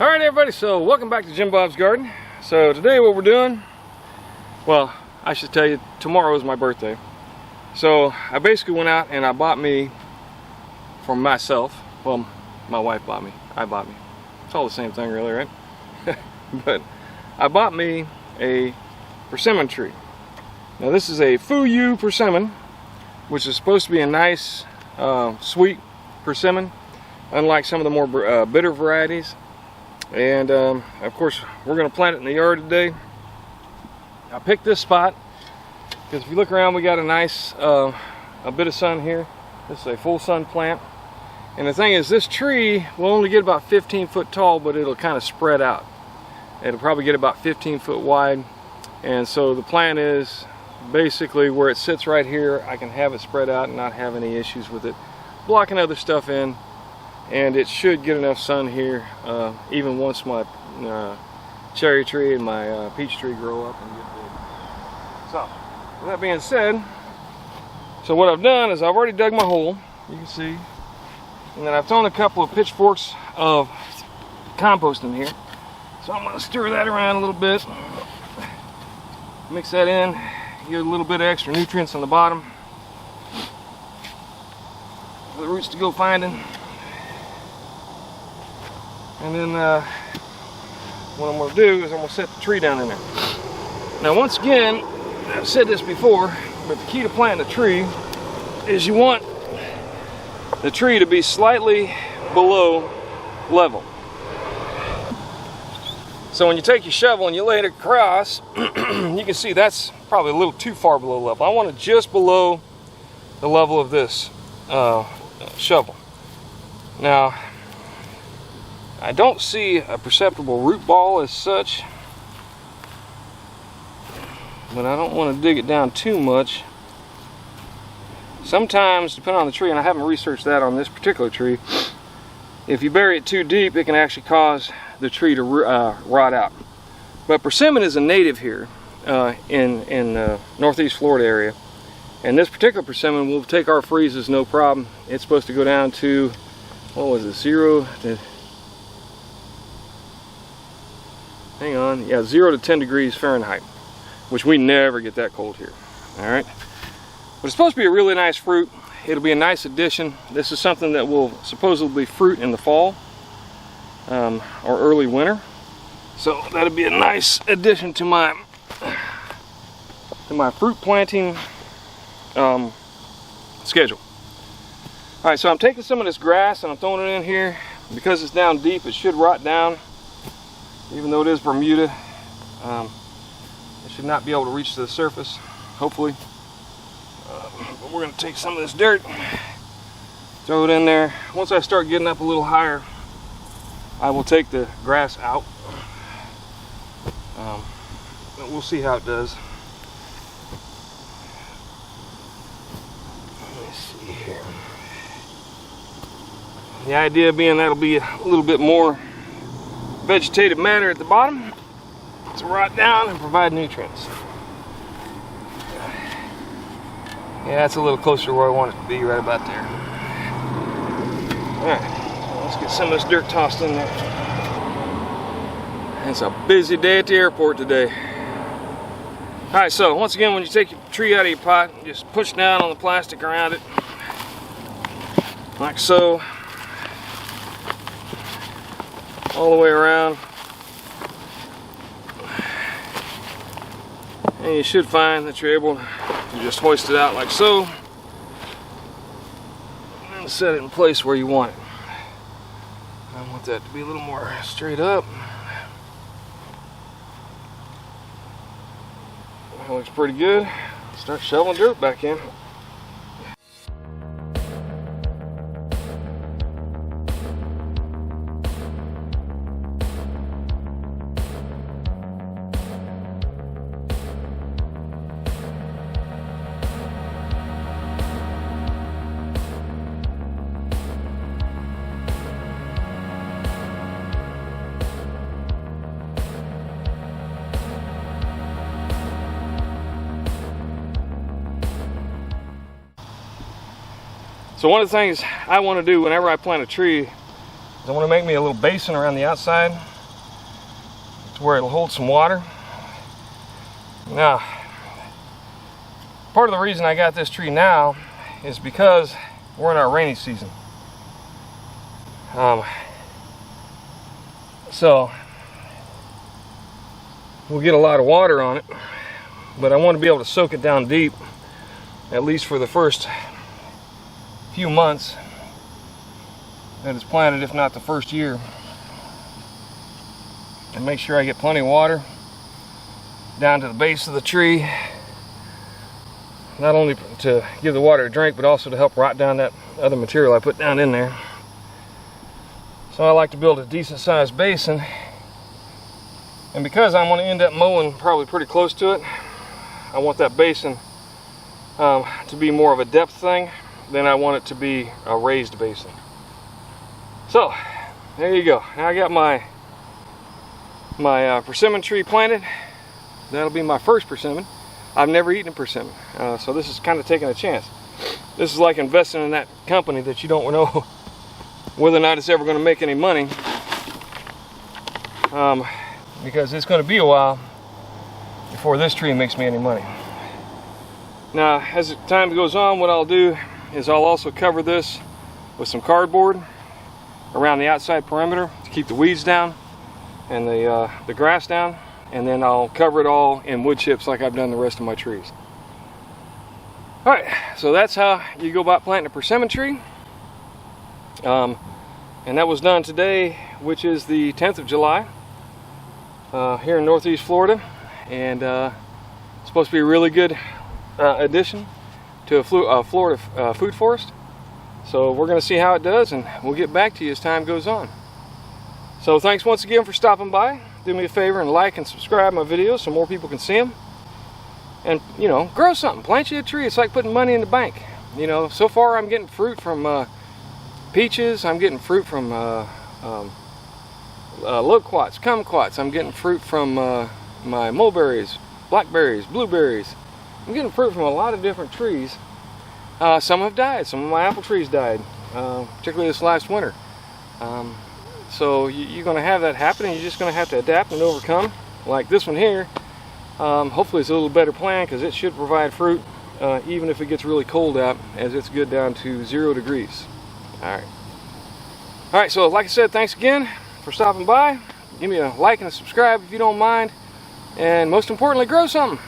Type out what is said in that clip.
Alright everybody, so welcome back to Jim Bob's Garden. So today what we're doing, well, I should tell you, tomorrow is my birthday. So I basically went out and I bought me, for myself, well, my wife bought me, I bought me. It's all the same thing really, right? But I bought me a persimmon tree. Now this is a Fuyu Persimmon, which is supposed to be a nice, sweet persimmon, unlike some of the more bitter varieties. And of course we're going to plant it in the yard today. I picked this spot because if you look around, we got a nice a bit of sun here. This is a full sun plant, and the thing is, this tree will only get about 15 foot tall, but it'll kind of spread out. It'll probably get about 15 foot wide, and so the plan is basically where it sits right here, I can have it spread out and not have any issues with it blocking other stuff in. And it should get enough sun here, even once my cherry tree and my peach tree grow up and get big. So, with that being said, so what I've done is I've already dug my hole, you can see, and then I've thrown a couple of pitchforks of compost in here. So I'm going to stir that around a little bit, mix that in, get a little bit of extra nutrients on the bottom for the roots to go finding. And then what I'm going to do is I'm going to set the tree down in there. Now once again, I've said this before, but the key to planting a tree is you want the tree to be slightly below level. So when you take your shovel and you lay it across, you can see that's probably a little too far below level. I want it just below the level of this shovel. Now, I don't see a perceptible root ball as such, but I don't want to dig it down too much. Sometimes, depending on the tree, and I haven't researched that on this particular tree, if you bury it too deep, it can actually cause the tree to rot out. But persimmon is a native here in northeast Florida area, and this particular persimmon will take our freezes no problem. It's supposed to go down to, what was it, 0 to 10 degrees Fahrenheit, which we never get that cold here. All right, but it's supposed to be a really nice fruit. It'll be a nice addition. This is something that will supposedly fruit in the fall or early winter, so that'll be a nice addition to my fruit planting schedule. All right, so I'm taking some of this grass and I'm throwing it in here. Because it's down deep, it should rot down. Even though it is Bermuda, it should not be able to reach to the surface, hopefully. But we're going to take some of this dirt, throw it in there. Once I start getting up a little higher, I will take the grass out. But we'll see how it does. Let me see here. The idea being that'll be a little bit more vegetative matter at the bottom to rot down and provide nutrients. Yeah, that's a little closer to where I want it to be, right about there. Alright, let's get some of this dirt tossed in there. It's a busy day at the airport today. Alright, so once again, when you take your tree out of your pot, just push down on the plastic around it, like so, all the way around, and you should find that you're able to just hoist it out like so and set it in place where you want it. I want that to be a little more straight up. That looks pretty good. Start shoveling dirt back in. So one of the things I want to do whenever I plant a tree is I want to make me a little basin around the outside. to where it'll hold some water. Now, part of the reason I got this tree now is because we're in our rainy season. So we'll get a lot of water on it, but I want to be able to soak it down deep, at least for the first few months that it's planted, if not the first year, and make sure I get plenty of water down to the base of the tree, not only to give the water a drink, but also to help rot down that other material I put down in there. So I like to build a decent sized basin, and because I'm going to end up mowing probably pretty close to it, I want that basin to be more of a depth thing than I want it to be a raised basin. So there you go. Now I got my persimmon tree planted. That'll be my first persimmon. I've never eaten a persimmon, so this is kind of taking a chance. This is like investing in that company that you don't know whether or not it's ever going to make any money, because it's going to be a while before this tree makes me any money. Now, as time goes on, what I'll do is I'll also cover this with some cardboard around the outside perimeter to keep the weeds down and the grass down, and then I'll cover it all in wood chips like I've done the rest of my trees. Alright, so that's how you go about planting a persimmon tree. And that was done today, which is the 10th of July, here in Northeast Florida, and it's supposed to be a really good addition to a Florida food forest. So we're going to see how it does, and we'll get back to you as time goes on. So thanks once again for stopping by. Do me a favor and like and subscribe my videos so more people can see them. And, you know, grow something. Plant you a tree. It's like putting money in the bank. You know, so far I'm getting fruit from peaches. I'm getting fruit from loquats, kumquats. I'm getting fruit from my mulberries, blackberries, blueberries. I'm getting fruit from a lot of different trees. Some have died. Some of my apple trees died, particularly this last winter. So you're going to have that happen, and you're just going to have to adapt and overcome. Like this one here, hopefully it's a little better plant, because it should provide fruit even if it gets really cold out, as it's good down to 0 degrees. Alright, so like I said, thanks again for stopping by. Give me a like and a subscribe if you don't mind, and most importantly, grow something.